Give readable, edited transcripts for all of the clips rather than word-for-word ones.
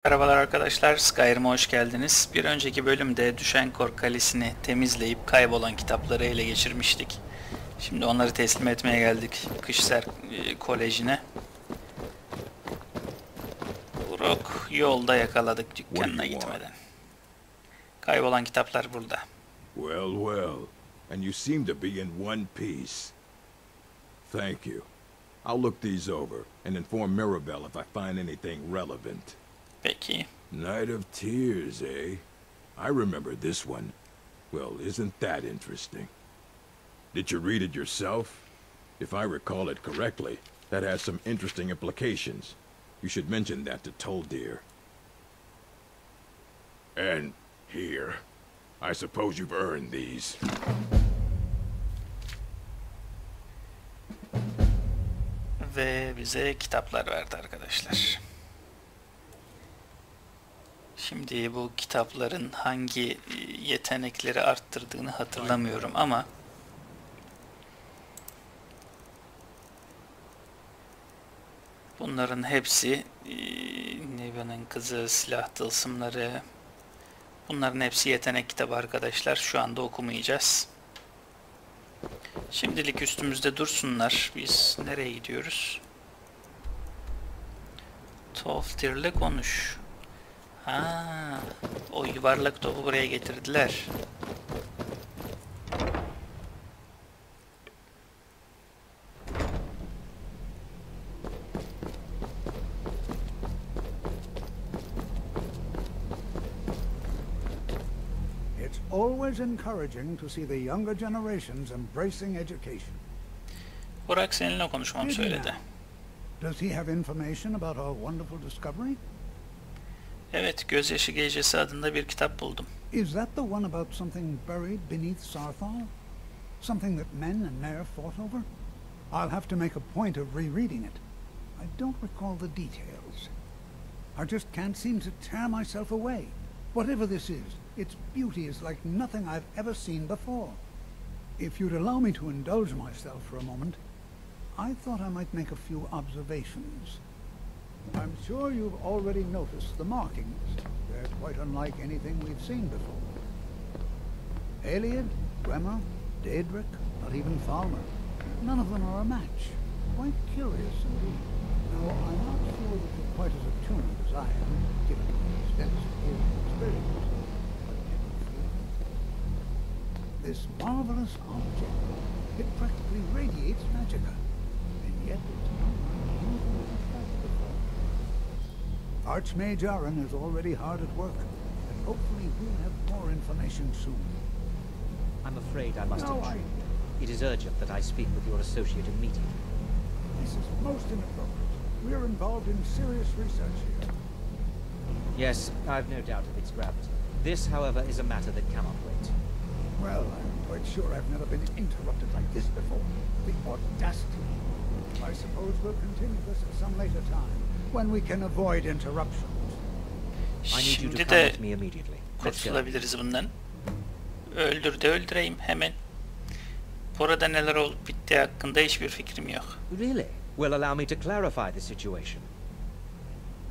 Merhabalar arkadaşlar, Skyrim'e hoş geldiniz. Bir önceki bölümde Düşenkor Kalesi'ni temizleyip kaybolan kitapları ele geçirmiştik. Şimdi onları teslim etmeye geldik Kışser Koleji'ne. Urok yolda yakaladık dükkanına gitmeden. Kaybolan kitaplar burada. Well, well. And you seem to be in one piece. Thank you. I'll look these over and inform Mirabelle if I find anything relevant. Peki. Night of Tears, eh? I remember this one. Well, isn't that interesting? Did you read it yourself? If I recall it correctly, that has some interesting implications. You should mention that to Toldir. And here. I suppose you've earned these. Ve bize kitaplar verdi arkadaşlar. Şimdi bu kitapların hangi yetenekleri arttırdığını hatırlamıyorum ama bunların hepsi Nevia'nın kızı, silah tılsımları, bunların hepsi yetenek kitabı arkadaşlar. Şu anda okumayacağız. Şimdilik üstümüzde dursunlar. Biz nereye gidiyoruz? Toldir'le konuş. Ha, o yuvarlak topu buraya getirdiler. It's always encouraging to see the younger generations embracing education. Burak seninle konuşmamı söyledi. Does he have information about our wonderful discovery? Evet, Gözyaşı Gecesi adında bir kitap buldum. Is that the one about something buried beneath Sarthal? Something that men and Mare fought over? I'll have to make a point of rereading it. I don't recall the details. I just can't seem to tear myself away. Whatever this is, its beauty is like nothing I've ever seen before. If you'd allow me to indulge myself for a moment, I thought I might make a few observations. I'm sure you've already noticed the markings. They're quite unlike anything we've seen before. Eliad, Bremer, Daedric, not even Falmer. None of them are a match. Quite curious indeed. Now, I'm not sure that you're quite as attuned as I am, given my extensive years of experience. This marvelous object, it practically radiates magicka, and yet it's not unusual to fight before. Archmage Aaron is already hard at work, and hopefully we'll have more information soon. I'm afraid I must intrude. It is urgent that I speak with your associate immediately. This is most inappropriate. We're involved in serious research here. Yes, I've no doubt of its gravity. This, however, is a matter that cannot wait. Well, I'm quite sure I've never been interrupted like this before. The audacity. I suppose we'll continue this at some later time, when we can avoid interruptions. I need you to Şimdi come de with me immediately. Let's go. kurtulabiliriz bundan. Öldür de öldüreyim hemen. Burada neler olup bittiği hakkında hiçbir fikrim yok. Really? Well, allow me to clarify the situation.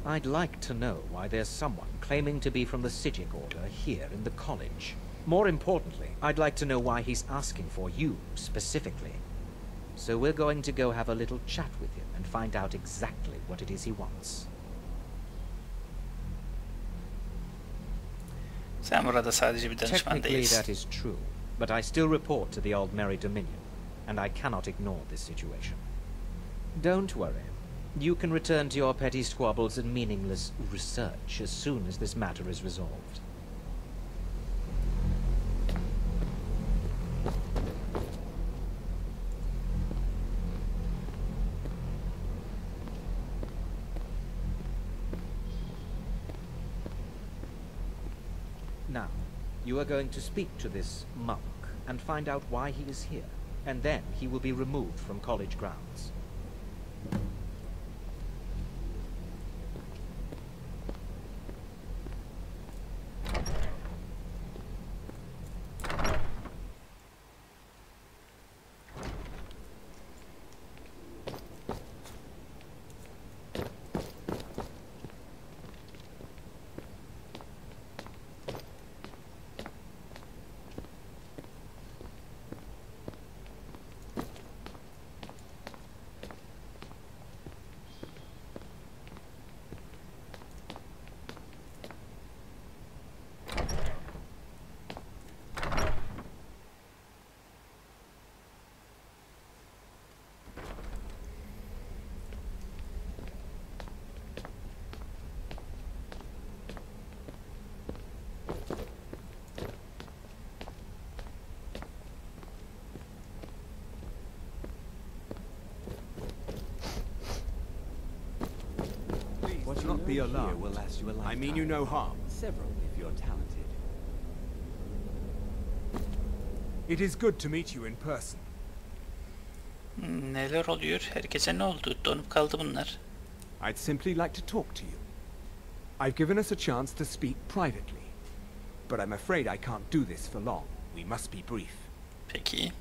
I'd like to know why there's someone claiming to be from the Sijic Order here in the college. More importantly, I'd like to know why he's asking for you, specifically. So we're going to go have a little chat with him and find out exactly what it is he wants. Sen burada sadece bir danışman Technically değilsin. that is true, but I still report to the Old Merry Dominion, and I cannot ignore this situation. Don't worry. You can return to your petty squabbles and meaningless research as soon as this matter is resolved. Now, you are going to speak to this monk and find out why he is here, and then he will be removed from college grounds. be here alarmed. will last you a lifetime. I mean you no harm. Several if you're talented. It is good to meet you in person. Neler oluyor? Herkese ne oldu? Donup kaldı bunlar. I'd simply like to talk to you. I've given us a chance to speak privately, but I'm afraid I can't do this for long. We must be brief. Peki.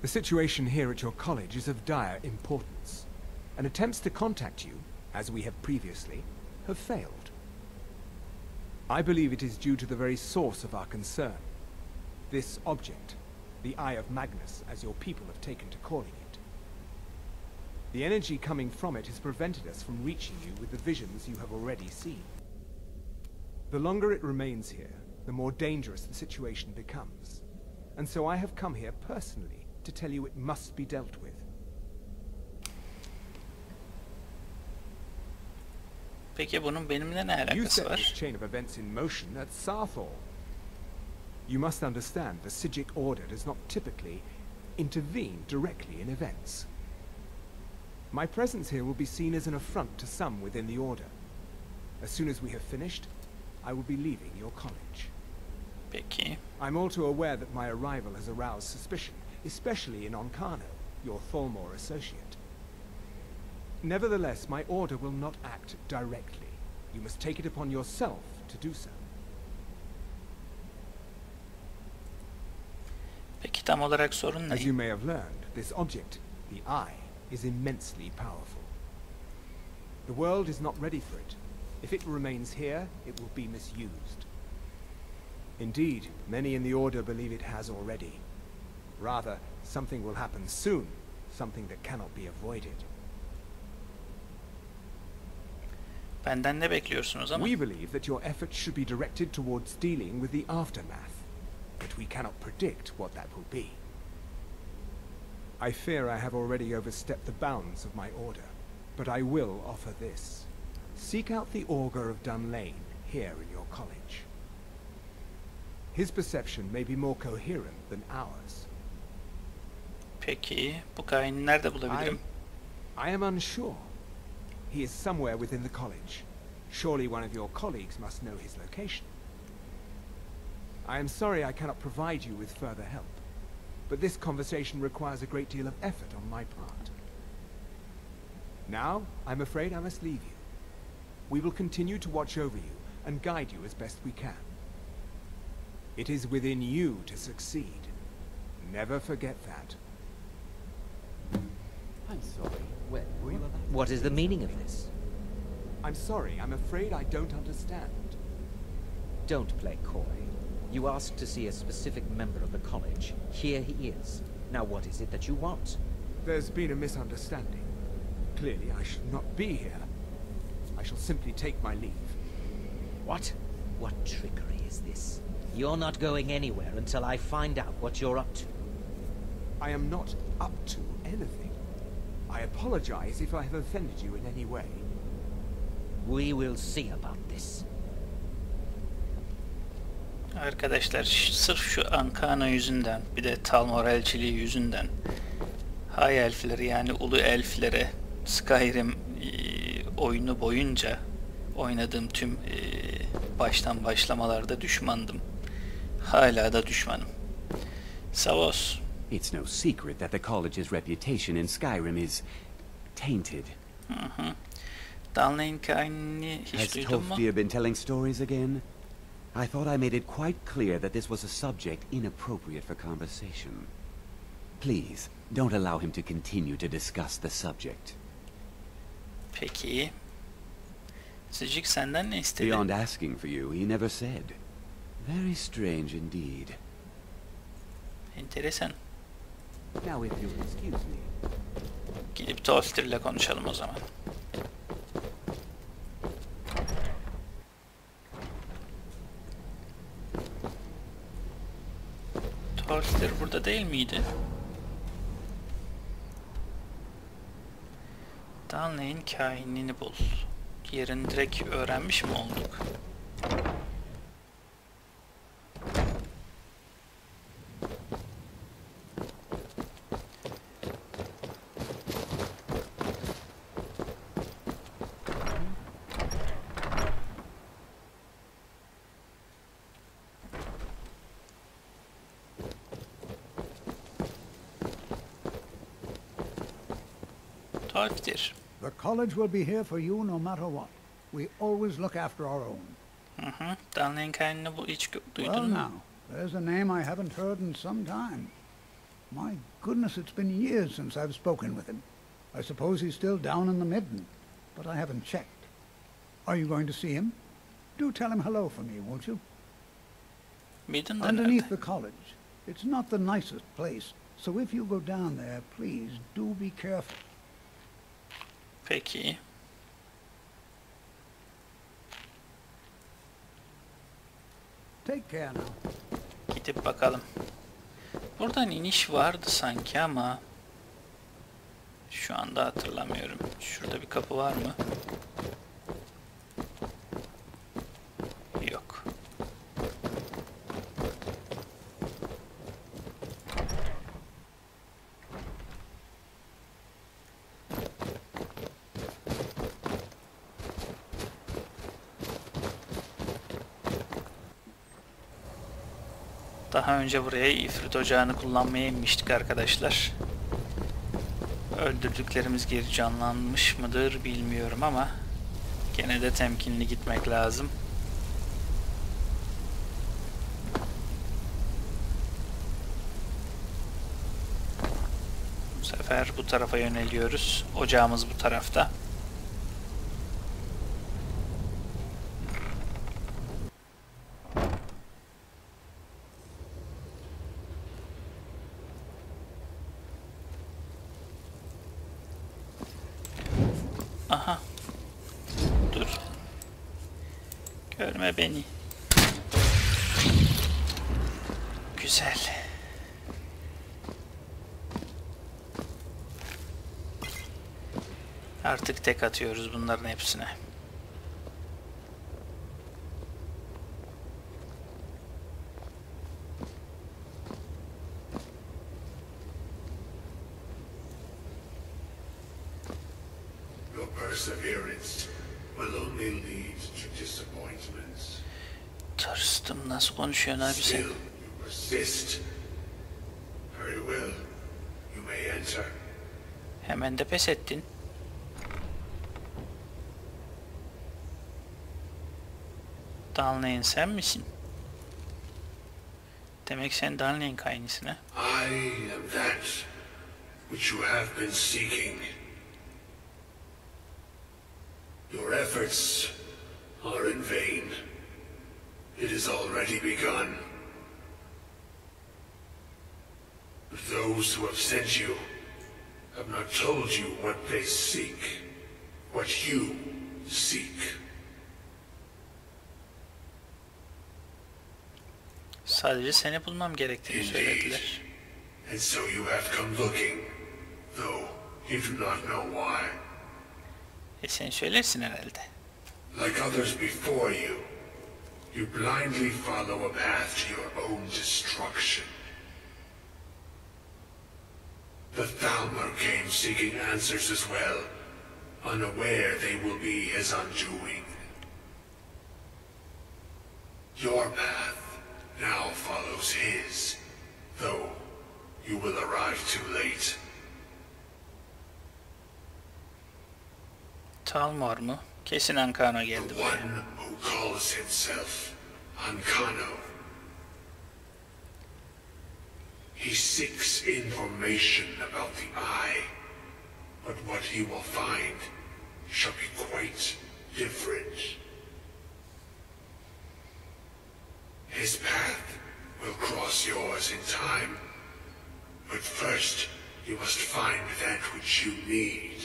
The situation here at your college is of dire importance, and attempts to contact you, as we have previously, have failed. I believe it is due to the very source of our concern. This object, the Eye of Magnus, as your people have taken to calling it. The energy coming from it has prevented us from reaching you with the visions you have already seen. The longer it remains here, the more dangerous the situation becomes. And so I have come here personally to tell you it must be dealt with. Peki bunun benimle ne You alakası set var? this chain of events in motion at Sarthor. You must understand the Psijic Order does not typically intervene directly in events. My presence here will be seen as an affront to some within the Order. As soon as we have finished, I will be leaving your college. Peki. I'm all too aware that my arrival has aroused suspicion, especially in Onkano, your Thalmor associate. Nevertheless, my order will not act directly. You must take it upon yourself to do so. Peki tam olarak sorun As ne? you may have learned, this object, the Eye, is immensely powerful. The world is not ready for it. If it remains here, it will be misused. Indeed, many in the Order believe it has already. Rather, something will happen soon, something that cannot be avoided. Benden ne bekliyorsunuz ama? We believe that your efforts should be directed towards dealing with the aftermath, but we cannot predict what that will be. I fear I have already overstepped the bounds of my order, but I will offer this. Seek out the Augur of Dunlain here in your college. His perception may be more coherent than ours. Peki bu Kahini nerede bulabilirim? I am unsure. He is somewhere within the college. Surely one of your colleagues must know his location. I am sorry I cannot provide you with further help, but this conversation requires a great deal of effort on my part. Now, I'm afraid I must leave you. We will continue to watch over you and guide you as best we can. It is within you to succeed. Never forget that. I'm sorry. When were you allowed? What is the meaning of this? I'm sorry, I'm afraid I don't understand. Don't play coy. You asked to see a specific member of the college. Here he is. Now what is it that you want? There's been a misunderstanding. Clearly I should not be here. I shall simply take my leave. What? What trickery is this? You're not going anywhere until I find out what you're up to. I am not up to anything. I apologize if I have offended you in any way. We will see about this. Arkadaşlar sırf şu Ankano yüzünden bir de Talmor elçiliği yüzünden High elfleri yani ulu elflere Skyrim oyunu boyunca oynadığım tüm baştan başlamalarda düşmandım. Hala da düşmanım. Savos. It's no secret that the college's reputation in Skyrim is tainted. Dunlain Kahinini hiç Has duydun mu? Tolfdir been telling stories again? I thought I made it quite clear that this was a subject inappropriate for conversation. Please, don't allow him to continue to discuss the subject. Peki. Sıcık senden ne istedi? Beyond asking for you, he never said. Very strange indeed. Enteresan. Now if you'll excuse me. Gidip Tolfdir'le konuşalım o zaman. Tolfdir burada değil miydi? Dunlain Kahinini bul. Yerini direkt öğrenmiş mi olduk? Takdir. The college will be here for you no matter what. We always look after our own. Dunlain Kahinini bu hiç duydun Well mu? now, there's a name I haven't heard in some time. My goodness, it's been years since I've spoken with him. I suppose he's still down in the Midden, but I haven't checked. Are you going to see him? Do tell him hello for me, won't you? Midden'da Underneath nerede? the college. It's not the nicest place, so if you go down there, please do be careful. Peki. Take care now. Gidip bakalım. Buradan iniş vardı sanki ama şu anda hatırlamıyorum. Şurada bir kapı var mı? Yok. Daha önce buraya ifrit ocağını kullanmaya inmiştik arkadaşlar. Öldürdüklerimiz geri canlanmış mıdır bilmiyorum ama gene de temkinli gitmek lazım. Bu sefer bu tarafa yöneliyoruz. Ocağımız bu tarafta. Aha. Dur. Görme beni. Güzel. Artık tek atıyoruz bunların hepsine. Perseverance will only lead to disappointments. Tırstım, nasıl konuşuyorsun abi sen? Still, you persist. Very well. You may enter. Hemen de pes ettin. Dunlain sen misin? Demek sen Dunlain Kahinisin ha? I am that which you have been seeking. Your efforts are in vain. It has already begun. But those who have sent you have not told you what they seek, what you seek. Sadece seni bulmam gerektiğini söylediler. And so you have come looking, though you do not know why. Sen söylersin herhalde. Like others before you, you blindly follow a path to your own destruction. The Thalmor came seeking answers as well, unaware they will be his undoing. Your path now follows his, though you will arrive too late. Talmor mu? Kesin Ankano geldi The buraya. one who calls himself Ankano. He seeks information about the Eye, but what he will find shall be quite different. His path will cross yours in time, but first you must find that which you need.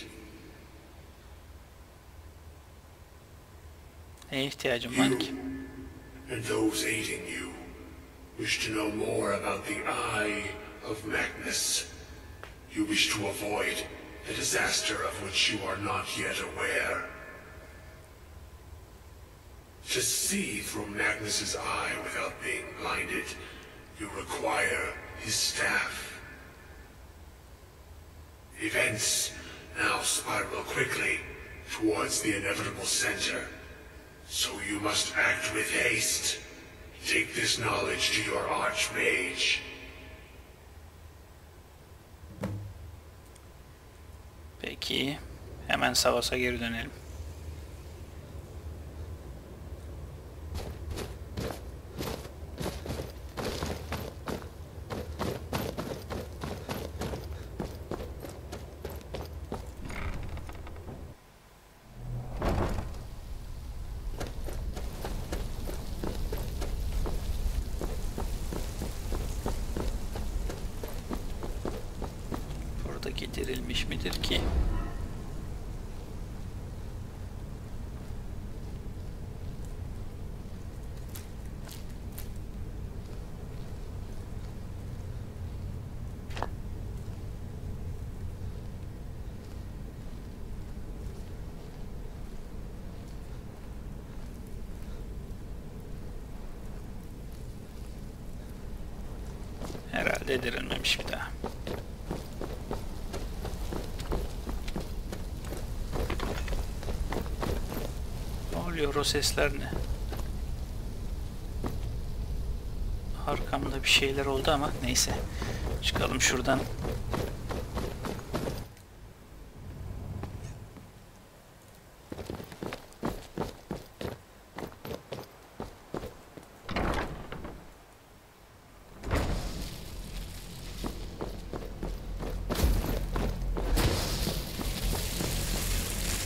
Neye ihtiyacım var ki? And those aiding you wish to know more about the Eye of Magnus. You wish to avoid the disaster of which you are not yet aware. To see through Magnus's eye without being blinded, you require his staff. Events now spiral quickly towards the inevitable center, so you must act with haste. Take this knowledge to your archmage. Peki. Hemen Savas'a geri dönelim. Burada getirilmiş midir ki? Herhalde edirilmemiş bir daha. Ne oluyor, o sesler ne? Arkamda bir şeyler oldu ama neyse. Çıkalım şuradan.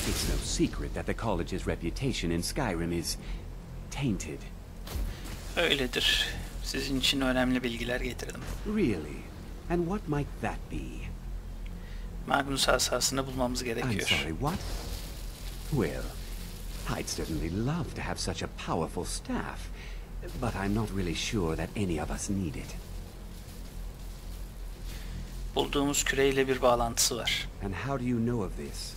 It's no secret that the college's reputation in Skyrim is tainted. Öyledir. Sizin için önemli bilgiler getirdim. Really? And what might that be? Magnus asasını bulmamız I'm gerekiyor. sorry, what? Well, I'd certainly love to have such a powerful staff, but I'm not really sure that any of us need it. Bulduğumuz küreyle bir bağlantısı var. And how do you know of this?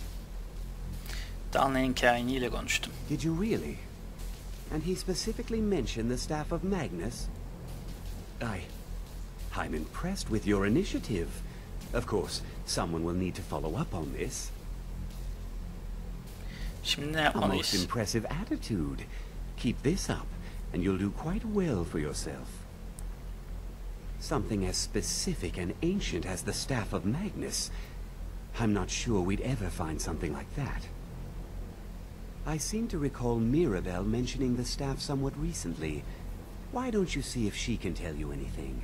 Dunlain Kahinini ile konuştum. Did you really? And he specifically mentioned the staff of Magnus? I'm impressed with your initiative. Of course, someone will need to follow up on this. Şimdi ne A most yapmalıyız? impressive attitude. Keep this up, and you'll do quite well for yourself. Something as specific and ancient as the staff of Magnus. I'm not sure we'd ever find something like that. I seem to recall Mirabelle mentioning the staff somewhat recently. Why don't you see if she can tell you anything?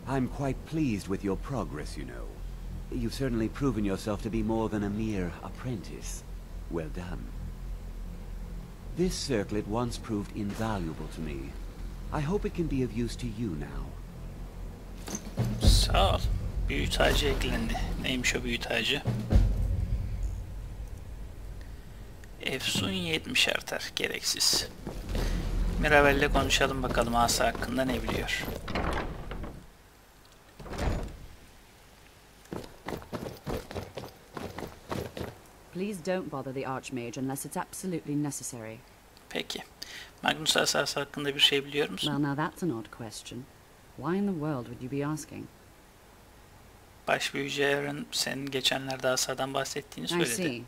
I'm quite pleased with your progress, you know. You've certainly proven yourself to be more than a mere apprentice. Well done. This circlet once proved invaluable to me. I hope it can be of use to you now. Sağ ol. Büyü tacı eklendi. Neymiş o büyü tacı? Efsun 70 artar. Gereksiz. Mirabelle'le konuşalım bakalım asa hakkında ne biliyor. Please don't bother the Archmage unless it's absolutely necessary. Peki. Magnus asası hakkında bir şey biliyor musun? Well, now that's an odd question. Why in the world would you be asking? Baş büyücü Aaron senin geçenlerde asadan bahsettiğini I söyledi. see.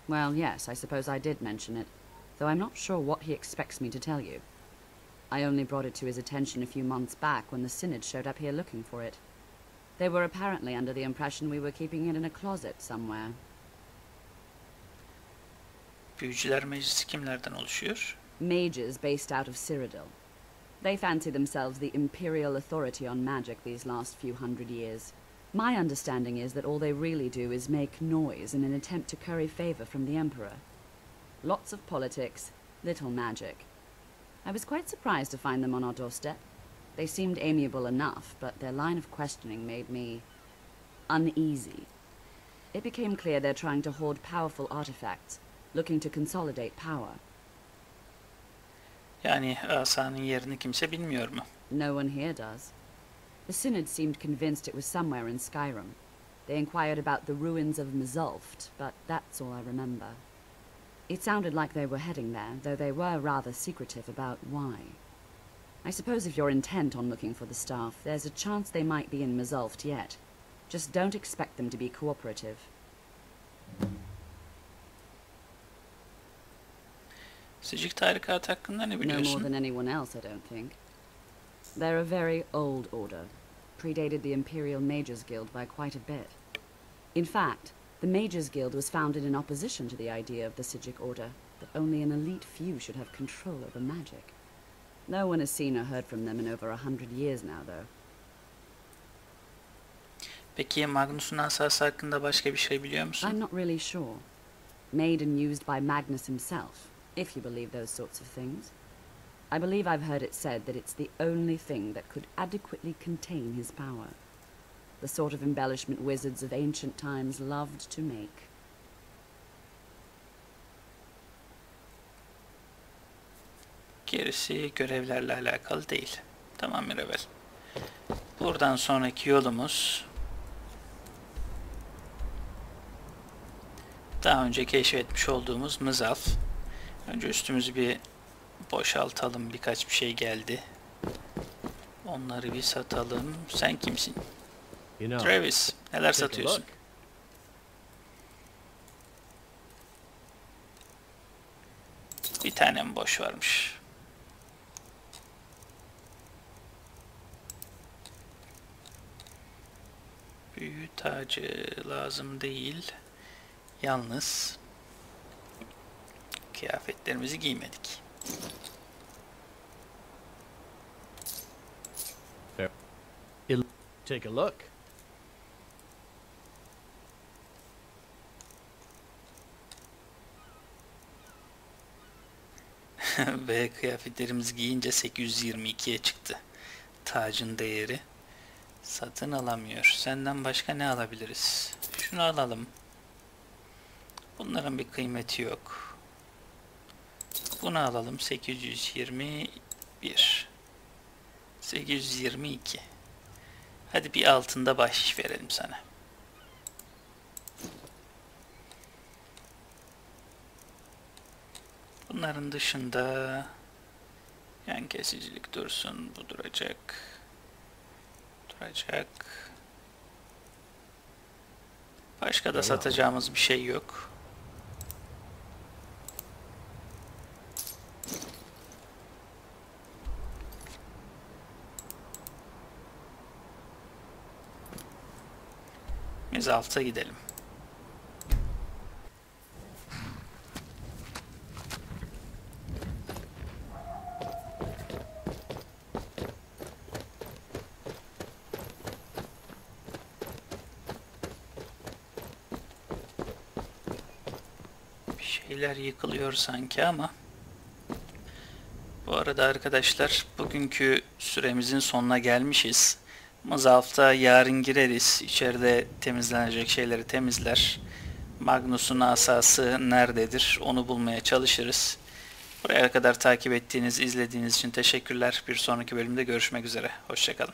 Well, yes, I suppose I did mention it, though I'm not sure what he expects me to tell you. I only brought it to his attention a few months back when the Synod showed up here looking for it. They were apparently under the impression we were keeping it in a closet somewhere. Büyücüler meclisi kimlerden oluşuyor? Mages based out of Cyrodiil. They fancy themselves the imperial authority on magic these last few hundred years. My understanding is that all they really do is make noise in an attempt to curry favor from the Emperor. Lots of politics, little magic. I was quite surprised to find them on our doorstep. They seemed amiable enough, but their line of questioning made me uneasy. It became clear they're trying to hoard powerful artifacts, looking to consolidate power. Yani asanın yerini kimse bilmiyor mu? No one here does. The Synod seemed convinced it was somewhere in Skyrim. They inquired about the ruins of Mzulft, but that's all I remember. It sounded like they were heading there, though they were rather secretive about why. I suppose if you're intent on looking for the staff, there's a chance they might be in Mzulft yet. Just don't expect them to be cooperative. Sıcık tarikat hakkında ne No biliyorsun? more than anyone else, I don't think. They're a very old order. Predated the Imperial Mages Guild by quite a bit. In fact, the Mages Guild was founded in opposition to the idea of the Psijic Order, that only an elite few should have control over magic. No one has seen or heard from them in over 100 years now, though. Peki Magnus'un asası hakkında başka bir şey biliyor musun? I'm not really sure. Made and used by Magnus himself, if you believe those sorts of things. I believe I've heard it said that it's the only thing that could adequately contain his power. The sort of embellishment wizards of ancient times loved to make. Gerisi görevlerle alakalı değil. Tamam Mirabel. Buradan sonraki yolumuz daha önce keşfetmiş olduğumuz mızaf. Önce üstümüzü bir boşaltalım. Birkaç bir şey geldi. Onları bir satalım. Sen kimsin? Travis, neler satıyorsun? Bir tanem boş varmış. Büyü tacı lazım değil. Yalnız kıyafetlerimizi giymedik. Take a look. Ve kıyafetlerimizi giyince 822'ye çıktı. Tacın değeri. Satın alamıyor. Senden başka ne alabiliriz? Şunu alalım. Bunların bir kıymeti yok. Bunu alalım. 821. 822. Hadi bir altında bahşiş verelim sana. Bunların dışında yan kesicilik dursun. Bu duracak. Duracak. Başka da satacağımız bir şey yok. Biz alta gidelim. Bir şeyler yıkılıyor sanki ama bu arada arkadaşlar bugünkü süremizin sonuna gelmişiz. Mızafta yarın gireriz. İçeride temizlenecek şeyleri temizler. Magnus'un asası nerededir onu bulmaya çalışırız. Buraya kadar takip ettiğiniz, izlediğiniz için teşekkürler. Bir sonraki bölümde görüşmek üzere. Hoşça kalın.